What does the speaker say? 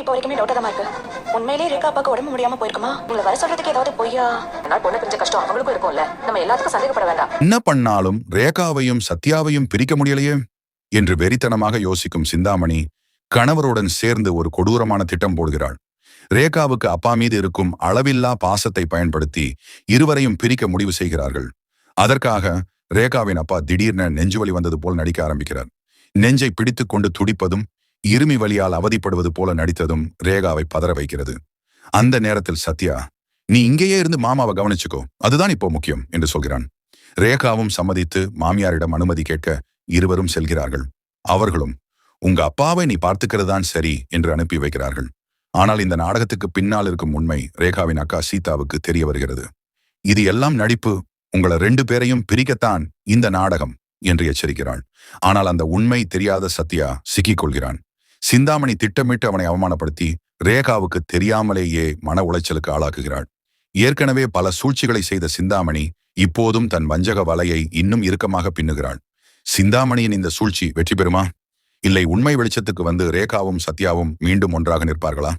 இப்போ வரைக்குமே டவுட்டா தான் இருக்கு. உண்மையிலேயே ரேகா அப்பாக்கு உடம்பு முடியாம போயிருக்குமா? உங்களை வர சொல்றதுக்கு ஏதாவது பொய்யா? நான் பொண்ணு பிரிஞ்ச கஷ்டம் அவங்களுக்கும் இருக்கும்ல. நம்ம எல்லாத்துக்கும் சந்தேகப்பட வேண்டாம். என்ன பண்ணாலும் ரேகாவையும் சத்யாவையும் பிரிக்க முடியலையே என்று வெறித்தனமாக யோசிக்கும் சிந்தாமணி கணவருடன் சேர்ந்து ஒரு கொடூரமான திட்டம் போடுகிறாள். ரேகாவுக்கு அப்பா மீது இருக்கும் அளவில்லா பாசத்தை பயன்படுத்தி இருவரையும் பிரிக்க முடிவு செய்கிறார்கள். அதற்காக ரேகாவின் அப்பா திடீர்னு நெஞ்சுவலி வந்தது போல் நடிக்க ஆரம்பிக்கிறார். நெஞ்சை பிடித்துக் கொண்டு துடிப்பதும் இருமி வலியால் அவதிப்படுவது போல நடித்ததும் ரேகாவை பதற வைக்கிறது. அந்த நேரத்தில் சத்யா, நீ இங்கேயே இருந்து மாமாவை கவனிச்சுக்கோ, அதுதான் இப்போ முக்கியம் என்று சொல்கிறான். ரேகாவும் சம்மதித்து மாமியாரிடம் அனுமதி கேட்க இருவரும் செல்கிறார்கள். அவர்களும் உங்க அப்பாவை நீ பார்த்துக்கிறது தான் சரி என்று அனுப்பி வைக்கிறார்கள். ஆனால் இந்த நாடகத்துக்கு பின்னால் இருக்கும் உண்மை ரேகாவின் அக்கா சீதாவுக்கு தெரிய வருகிறது. இது எல்லாம் நடிப்பு, உங்களை 2 பேரையும் பிரிக்கத்தான் இந்த நாடகம் என்று எச்சரிக்கிறாள். ஆனால் அந்த உண்மை தெரியாத சத்யா சிக்கிக் கொள்கிறான். சிந்தாமணி திட்டமிட்டு அவனை அவமானப்படுத்தி ரேகாவுக்கு தெரியாமலேயே மன உளைச்சலுக்கு ஆளாக்குகிறாள். ஏற்கனவே பல சூழ்ச்சிகளை செய்த சிந்தாமணி இப்போதும் தன் வஞ்சக வலையை இன்னும் இறுக்கமாக பின்னுகிறாள். சிந்தாமணியின் இந்த சூழ்ச்சி வெற்றி பெறுமா? இல்லை உண்மை வெளிச்சத்துக்கு வந்து ரேகாவும் சத்யாவும் மீண்டும் ஒன்றாக நிற்பார்களா?